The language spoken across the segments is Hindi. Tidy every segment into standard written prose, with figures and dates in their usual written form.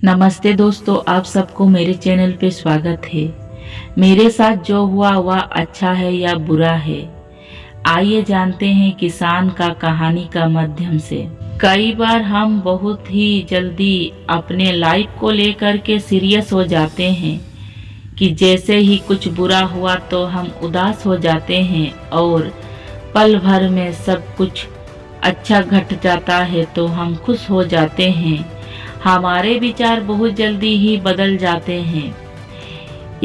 नमस्ते दोस्तों, आप सबको मेरे चैनल पे स्वागत है। मेरे साथ जो हुआ वह अच्छा है या बुरा है, आइए जानते हैं किसान का कहानी का माध्यम से। कई बार हम बहुत ही जल्दी अपने लाइफ को लेकर के सीरियस हो जाते हैं कि जैसे ही कुछ बुरा हुआ तो हम उदास हो जाते हैं और पल भर में सब कुछ अच्छा घट जाता है तो हम खुश हो जाते हैं। हमारे विचार बहुत जल्दी ही बदल जाते हैं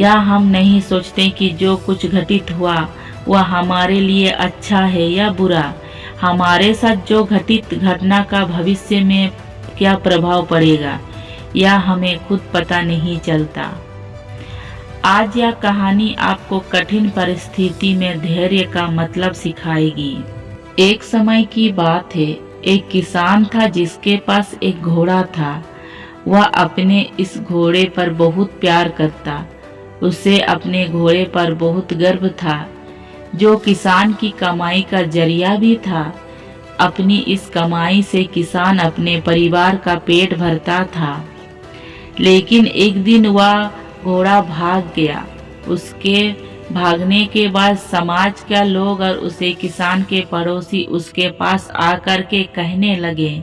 या हम नहीं सोचते कि जो कुछ घटित हुआ वह हमारे लिए अच्छा है या बुरा। हमारे साथ जो घटित घटना का भविष्य में क्या प्रभाव पड़ेगा या हमें खुद पता नहीं चलता। आज यह कहानी आपको कठिन परिस्थिति में धैर्य का मतलब सिखाएगी। एक समय की बात है, एक किसान था जिसके पास एक घोड़ा था। वह अपने इस घोड़े पर बहुत प्यार करता। उसे अपने घोड़े पर बहुत गर्व था, जो किसान की कमाई का जरिया भी था। अपनी इस कमाई से किसान अपने परिवार का पेट भरता था। लेकिन एक दिन वह घोड़ा भाग गया। उसके भागने के बाद समाज के लोग और उसे किसान के पड़ोसी उसके पास आकर के कहने लगे,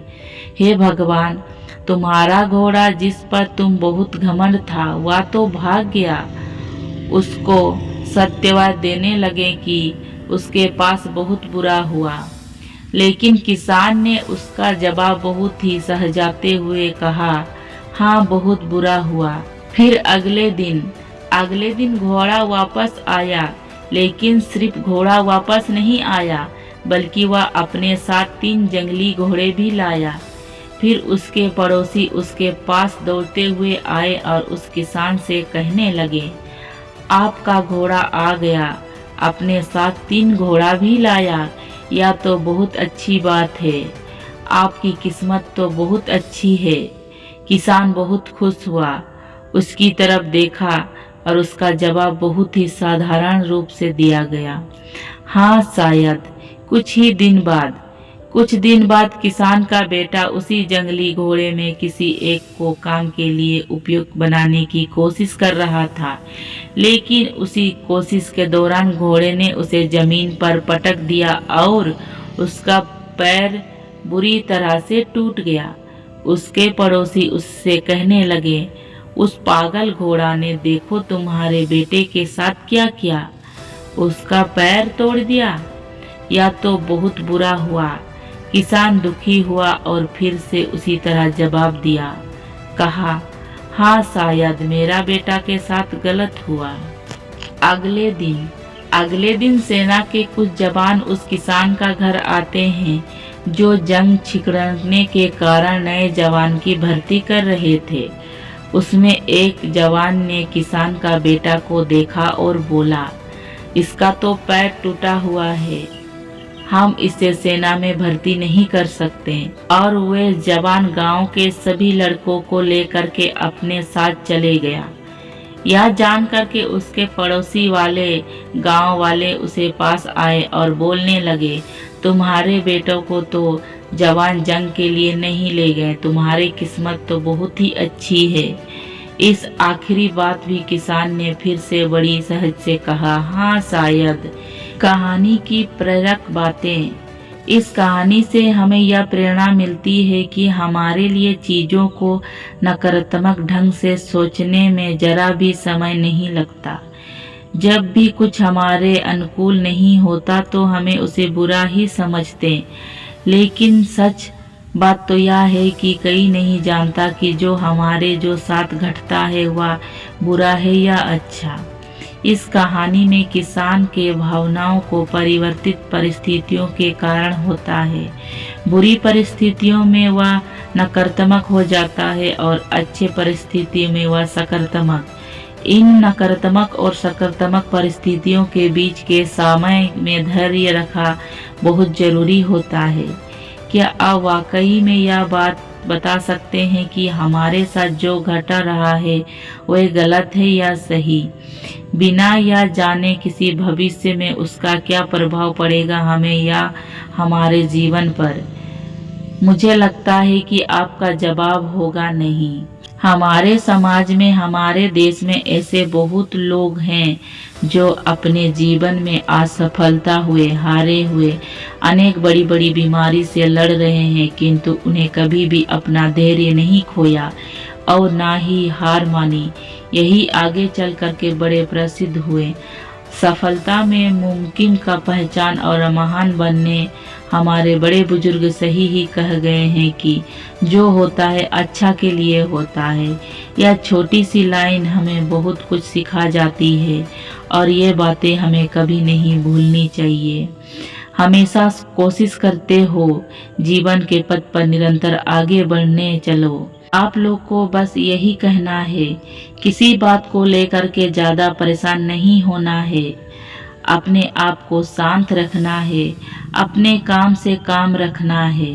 हे भगवान, तुम्हारा घोड़ा जिस पर तुम बहुत घमंड था वह तो भाग गया। उसको सत्यवाद देने लगे कि उसके पास बहुत बुरा हुआ। लेकिन किसान ने उसका जवाब बहुत ही सहजाते हुए कहा, हाँ, बहुत बुरा हुआ। फिर अगले दिन घोड़ा वापस आया। लेकिन सिर्फ घोड़ा वापस नहीं आया, बल्कि वह अपने साथ 3 जंगली घोड़े भी लाया। फिर उसके पड़ोसी उसके पास दौड़ते हुए आए और उस किसान से कहने लगे, आपका घोड़ा आ गया, अपने साथ 3 घोड़ा भी लाया, यह तो बहुत अच्छी बात है। आपकी किस्मत तो बहुत अच्छी है। किसान बहुत खुश हुआ, उसकी तरफ देखा और उसका जवाब बहुत ही साधारण रूप से दिया गया, हाँ शायद। कुछ दिन बाद किसान का बेटा उसी जंगली घोड़े में किसी एक को काम के लिए उपयुक्त बनाने की कोशिश कर रहा था। लेकिन उसी कोशिश के दौरान घोड़े ने उसे जमीन पर पटक दिया और उसका पैर बुरी तरह से टूट गया। उसके पड़ोसी उससे कहने लगे, उस पागल घोड़ा ने देखो तुम्हारे बेटे के साथ क्या किया, उसका पैर तोड़ दिया। यह तो बहुत बुरा हुआ। किसान दुखी हुआ और फिर से उसी तरह जवाब दिया, कहा, हाँ शायद मेरा बेटा के साथ गलत हुआ। अगले दिन सेना के कुछ जवान उस किसान का घर आते हैं, जो जंग छिड़कने के कारण नए जवान की भर्ती कर रहे थे। उसमें एक जवान ने किसान का बेटा को देखा और बोला, इसका तो पैर टूटा हुआ है, हम इसे सेना में भर्ती नहीं कर सकते। और वह जवान गांव के सभी लड़कों को लेकर के अपने साथ चले गया। यह जानकर के उसके पड़ोसी वाले गांव वाले उसे पास आए और बोलने लगे, तुम्हारे बेटों को तो जवान जंग के लिए नहीं ले गए, तुम्हारी किस्मत तो बहुत ही अच्छी है। इस आखिरी बात भी किसान ने फिर से बड़ी सहज से कहा, हाँ शायद। कहानी की प्रेरक बातें। इस कहानी से हमें यह प्रेरणा मिलती है कि हमारे लिए चीजों को नकारात्मक ढंग से सोचने में जरा भी समय नहीं लगता। जब भी कुछ हमारे अनुकूल नहीं होता तो हमें उसे बुरा ही समझते। लेकिन सच बात तो यह है कि कोई नहीं जानता कि जो साथ घटता है वह बुरा है या अच्छा। इस कहानी में किसान के भावनाओं को परिवर्तित परिस्थितियों के कारण होता है। बुरी परिस्थितियों में वह नकारात्मक हो जाता है और अच्छे परिस्थिति में वह सकारात्मक। इन नकारात्मक और सकारात्मक परिस्थितियों के बीच के समय में धैर्य रखा बहुत जरूरी होता है। क्या आप वाकई में यह बात बता सकते हैं कि हमारे साथ जो घट रहा है वह गलत है या सही, बिना यह जाने किसी भविष्य में उसका क्या प्रभाव पड़ेगा हमें या हमारे जीवन पर? मुझे लगता है कि आपका जवाब होगा नहीं। हमारे समाज में, हमारे देश में ऐसे बहुत लोग हैं जो अपने जीवन में असफलता हुए, हारे हुए, अनेक बड़ी बड़ी बीमारी से लड़ रहे हैं, किंतु उन्हें कभी भी अपना धैर्य नहीं खोया और ना ही हार मानी। यही आगे चल कर के बड़े प्रसिद्ध हुए। सफलता में मुमकिन का पहचान और महान बनने हमारे बड़े बुजुर्ग सही ही कह गए हैं कि जो होता है अच्छा के लिए होता है। यह छोटी सी लाइन हमें बहुत कुछ सिखा जाती है और ये बातें हमें कभी नहीं भूलनी चाहिए। हमेशा कोशिश करते हो, जीवन के पथ पर निरंतर आगे बढ़ने चलो। आप लोग को बस यही कहना है, किसी बात को लेकर के ज़्यादा परेशान नहीं होना है, अपने आप को शांत रखना है, अपने काम से काम रखना है।